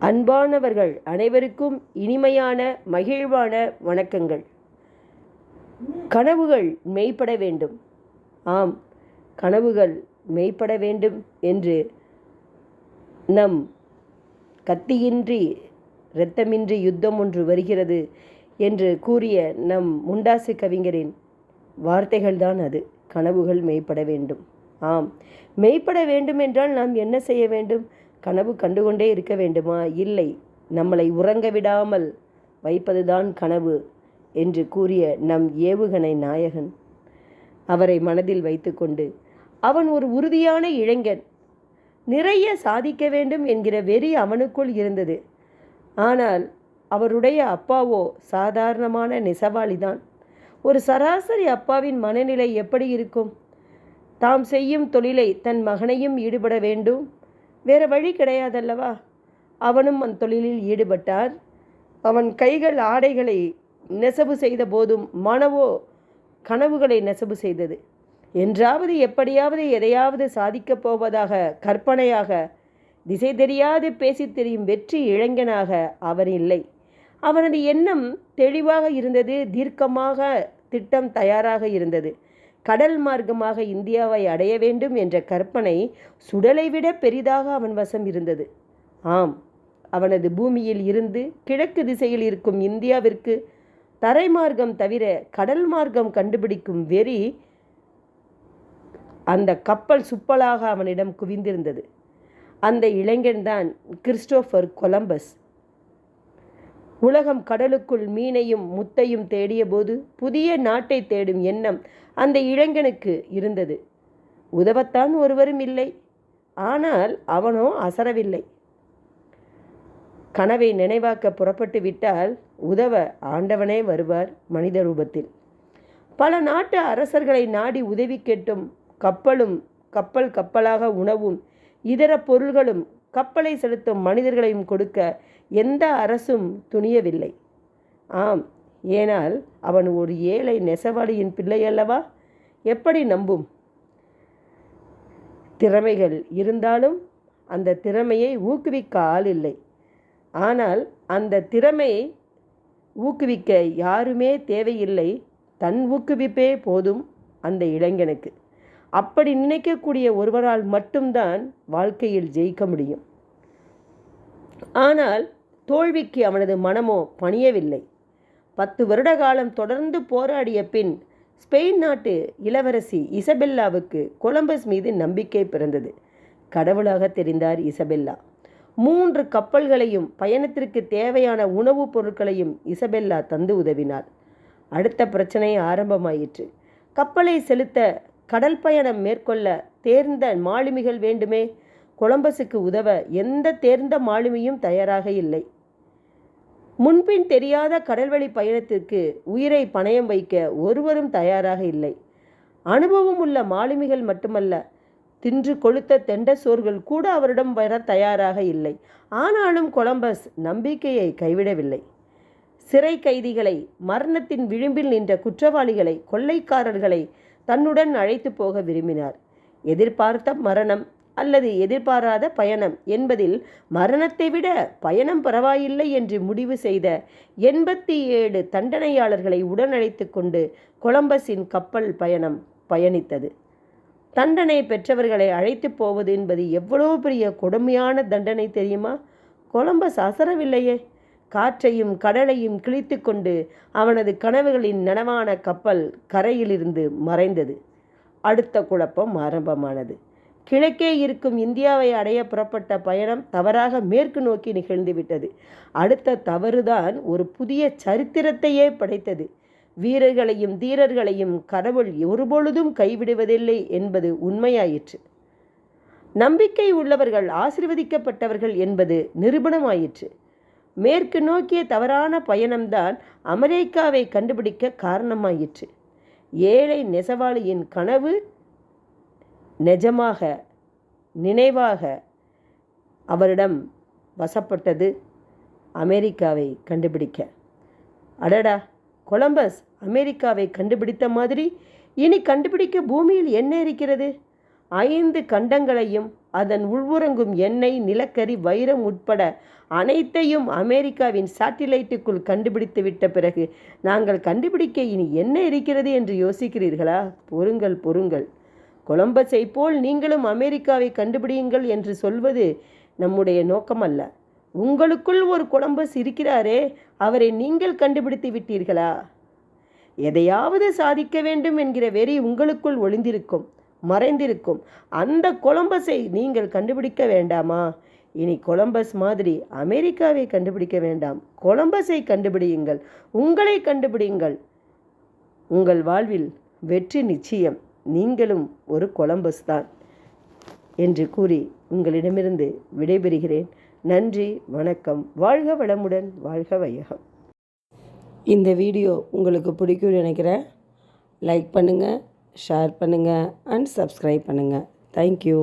அன்பானவர்கள் அனைவருக்கும் இனிமையான மகிழ்வான வணக்கங்கள். கனவுகள் மெய்ப்பட வேண்டும். ஆம், கனவுகள் மெய்ப்பட வேண்டும் என்று நம் கத்தியின்றி இரத்தமின்றி யுத்தம் ஒன்று வருகிறது என்று கூறிய நம் முண்டாசு கவிஞரின் வார்த்தைகள்தான் அது. கனவுகள் மெய்ப்பட வேண்டும். ஆம், மெய்ப்பட வேண்டும் என்றால் நாம் என்ன செய்ய வேண்டும்? கனவு கண்டுகொண்டே இருக்க வேண்டுமா? இல்லை, நம்மளை உறங்க விடாமல் வைப்பதுதான் கனவு என்று கூறிய நம் ஏவுகணை நாயகன். அவரை மனதில் வைத்துக்கொண்டு அவன் ஒரு உறுதியான இளைஞன். நிறைய சாதிக்க வேண்டும் என்கிற வெறி அவனுக்குள் இருந்தது. ஆனால் அவருடைய அப்பாவோ சாதாரணமான நெசவாளிதான். ஒரு சராசரி அப்பாவின் மனநிலை எப்படி இருக்கும்? தாம் செய்யும் தொழிலை தன் மகனையும் ஈடுபட வேண்டும், வேறு வழி கிடையாதல்லவா? அவனும் அந்த தொழிலில் ஈடுபட்டார். அவன் கைகள் ஆடைகளை நெசவு செய்த போதும் மனவோ கனவுகளை நெசவு செய்தது. என்றாவது எப்படியாவது எதையாவது சாதிக்கப் போவதாக கற்பனையாக திசை தெரியாது பேசித் தெரியும் வெற்றி இளைஞனாக அவன் இல்லை. அவனது எண்ணம் தெளிவாக இருந்தது, தீர்க்கமாக திட்டம் தயாராக இருந்தது. கடல் மார்க்கமாக இந்தியாவை அடைய வேண்டும் என்ற கற்பனை சுடலை விட பெரிதாக அவன் வசம் இருந்தது. ஆம், அவனது பூமியில் இருந்து கிழக்கு திசையில் இருக்கும் இந்தியாவிற்கு தரை மார்க்கம் தவிர கடல் மார்க்கம் கண்டுபிடிக்கும் வெறி அந்த கப்பல் சுப்பலாக அவனிடம் குவிந்திருந்தது. அந்த இளைஞன்தான் கிறிஸ்டோபர் கொலம்பஸ். உலகம் கடலுக்குள் மீனையும் முத்தையும் தேடிய போது புதிய நாட்டை தேடும் எண்ணம் அந்த இளைஞனுக்கு இருந்தது. உதவத்தான் ஒருவரும் இல்லை. ஆனால் அவனோ அசரவில்லை. கனவை நினைவாக்க புறப்பட்டு விட்டால் உதவ ஆண்டவனே வருவார் மனித ரூபத்தில். பல நாட்டு அரசர்களை நாடி உதவி கேட்டும் கப்பலும் கப்பலாக உணவும் இதர பொருள்களும் கப்பலை செலுத்தும் மனிதர்களையும் கொடுக்க எந்த அரசும் துணியவில்லை. ஆம், ஏனால் அவன் ஒரு ஏழை நெசவாளியின் பிள்ளை அல்லவா? எப்படி நம்பும்? திறமைகள் இருந்தாலும் அந்த திறமையை ஊக்குவிக்க ஆள் இல்லை. ஆனால் அந்த திறமையை ஊக்குவிக்க யாருமே தேவையில்லை, தன் ஊக்குவிப்பே போதும் அந்த இளைஞனுக்கு. அப்படி நினைக்கக்கூடிய ஒருவரால் மட்டும்தான் வாழ்க்கையில் ஜெயிக்க முடியும். ஆனால் தோல்விக்கு அவனது மனமோ பணியவில்லை. 10 வருட காலம் தொடர்ந்து போராடிய பின் ஸ்பெயின் நாட்டு இளவரசி இசபெல்லாவுக்கு கொலம்பஸ் மீது நம்பிக்கை பிறந்தது. கடவுளாக தெரிந்தார் இசபெல்லா. 3 கப்பல்களையும் பயணத்திற்கு தேவையான உணவுப் பொருட்களையும் இசபெல்லா தந்து உதவினார். அடுத்த பிரச்சனை ஆரம்பமாயிற்று. கப்பலை செலுத்த கடல் பயணம் மேற்கொள்ள தேர்ந்த மாலுமிகள் வேண்டுமே. கொலம்பஸுக்கு உதவ எந்த தேர்ந்த மாலுமியும் தயாராக இல்லை. முன்பின் தெரியாத கடல்வழி பயணத்திற்கு உயிரை பணயம் வைக்க ஒருவரும் தயாராக இல்லை. அனுபவம் உள்ள மாலுமிகள் மட்டுமல்ல, தின்று கொளுத்த தெண்டசோர்கள் கூட அவரிடம் வர தயாராக இல்லை. ஆனாலும் கொலம்பஸ் நம்பிக்கையை கைவிடவில்லை. சிறை கைதிகளை, மரணத்தின் விளிம்பில் நின்ற குற்றவாளிகளை, கொள்ளைக்காரர்களை தன்னுடன் அழைத்து போக விரும்பினார். எதிர்பார்த்த மரணம் அல்லது எதிர்பாராத பயணம் என்பதில் மரணத்தை விட பயணம் பரவாயில்லை என்று முடிவு செய்த 87 தண்டனையாளர்களை உடனழைத்து கொண்டு கொலம்பஸின் கப்பல் பயணம் பயணித்தது. தண்டனை பெற்றவர்களை அழைத்து போவது என்பது எவ்வளவு பெரிய கொடுமையான தண்டனை தெரியுமா? கொலம்பஸ் அசரவில்லையே. காற்றையும் கடலையும் கிழித்து கொண்டு அவனது கனவுகளின் நனவான கப்பல் கரையிலிருந்து மறைந்தது. அடுத்த குழப்பம் ஆரம்பமானது. கிழக்கே இருக்கும் இந்தியாவை அடைய புறப்பட்ட பயணம் தவறாக மேற்கு நோக்கி நிகழ்ந்துவிட்டது. அடுத்த தவறுதான் ஒரு புதிய சரித்திரத்தையே படைத்தது. வீரர்களையும் தீரர்களையும் கடவுள் ஒருபொழுதும் கைவிடுவதில்லை என்பது உண்மையாயிற்று. நம்பிக்கை உள்ளவர்கள் ஆசீர்வதிக்கப்பட்டவர்கள் என்பது நிரூபணமாயிற்று. மேற்கு நோக்கிய தவறான பயணம்தான் அமெரிக்காவை கண்டுபிடிக்க காரணமாயிற்று. ஏழை நெசவாளியின் கனவு நிஜமாக நினைவாக அவரிடம் வசப்பட்டது அமெரிக்காவை கண்டுபிடிக்க. அடடா, கொலம்பஸ் அமெரிக்காவை கண்டுபிடித்த மாதிரி இனி கண்டுபிடிக்க பூமியில் என்ன இருக்கிறது? 5 கண்டங்களையும் அதன் உள்வுறங்கும் எண்ணெய், நிலக்கரி, வைரம் உட்பட அனைத்தையும் அமெரிக்காவின் சாட்டிலைட்டுக்குள் கண்டுபிடித்து விட்ட பிறகு நாங்கள் கண்டுபிடிக்க இனி என்ன இருக்கிறது என்று யோசிக்கிறீர்களா? பொறுங்கள். கொலம்பஸை போல் நீங்களும் அமெரிக்காவை கண்டுபிடியுங்கள் என்று சொல்வது நம்முடைய நோக்கமல்ல. உங்களுக்குள் ஒரு கொலம்பஸ் இருக்கிறாரே, அவரை நீங்கள் கண்டுபிடித்து விட்டீர்களா? எதையாவது சாதிக்க வேண்டும் என்கிற வெறி உங்களுக்குள் ஒளிந்திருக்கும், மறைந்திருக்கும். அந்த கொலம்பஸை நீங்கள் கண்டுபிடிக்க வேண்டாமா? இனி கொலம்பஸ் மாதிரி அமெரிக்காவை கண்டுபிடிக்க வேண்டாம், கொலம்பஸை கண்டுபிடியுங்கள், உங்களை கண்டுபிடியுங்கள். உங்கள் வாழ்வில் வெற்றி நிச்சயம். நீங்களும் ஒரு கொலம்பஸ் தான் என்று கூறி உங்களிடமிருந்து விடைபெறுகிறேன். நன்றி, வணக்கம். வாழ்க வளமுடன், வாழ்க வையகம். இந்த வீடியோ உங்களுக்கு பிடிக்கும்னு நினைக்கிறேன். லைக் பண்ணுங்கள், ஷேர் பண்ணுங்கள் அண்ட் சப்ஸ்கிரைப் பண்ணுங்கள். தேங்க்யூ.